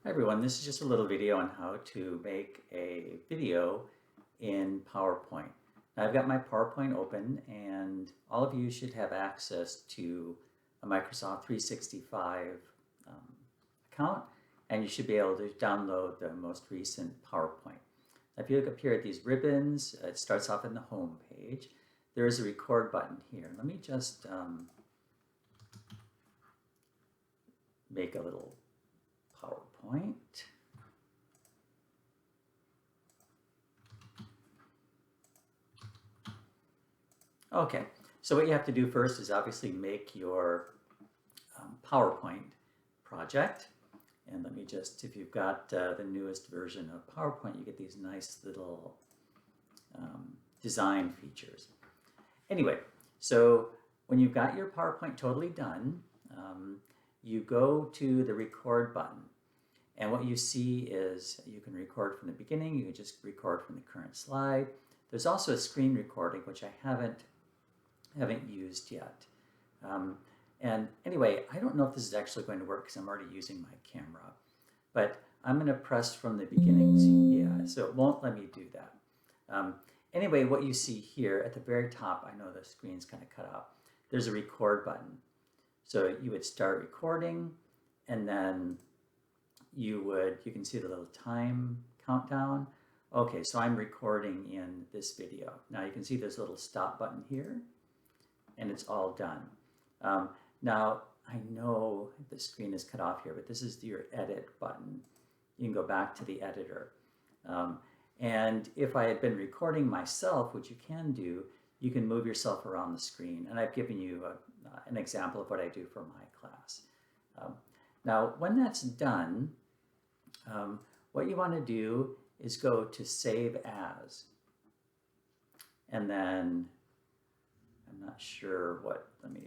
Hi everyone, this is just a little video on how to make a video in PowerPoint. Now I've got my PowerPoint open and all of you should have access to a Microsoft 365 account and you should be able to download the most recent PowerPoint. Now, if you look up here at these ribbons, it starts off in the home page. There is a record button here. Let me just make a little PowerPoint. Okay, so what you have to do first is obviously make your PowerPoint project. And let me just, if you've got the newest version of PowerPoint, you get these nice little design features. Anyway, so when you've got your PowerPoint totally done, you go to the record button. And what you see is you can record from the beginning, you can just record from the current slide. There's also a screen recording, which I haven't used yet. And anyway, I don't know if this is actually going to work because I'm already using my camera. But I'm going to press from the beginning. See, yeah, so it won't let me do that. Anyway, what you see here at the very top, I know the screen's kind of cut out, there's a record button. So you would start recording and then you can see the little time countdown. Okay, so I'm recording in this video. Now you can see there's a little stop button here and it's all done. Now I know the screen is cut off here, but this is your edit button. You can go back to the editor. And if I had been recording myself, which you can do, you can move yourself around the screen. And I've given you an example of what I do for my class. Now, when that's done, what you want to do is go to Save As. And then, I'm not sure what, let me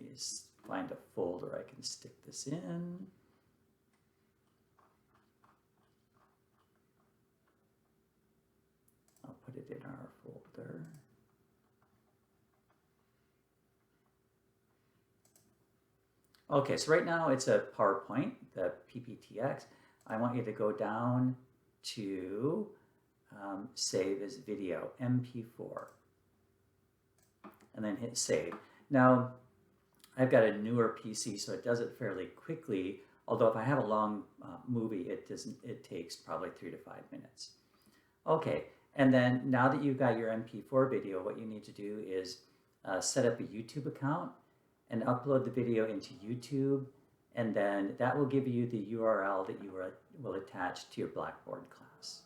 find a folder I can stick this in. I'll put it in our folder. Okay, so right now it's a PowerPoint, the PPTX. I want you to go down to Save as Video, MP4, and then hit Save. Now, I've got a newer PC, so it does it fairly quickly, although if I have a long movie, it takes probably 3 to 5 minutes. Okay, and then now that you've got your MP4 video, what you need to do is set up a YouTube account and upload the video into YouTube, and then that will give you the URL that you will attach to your Blackboard class.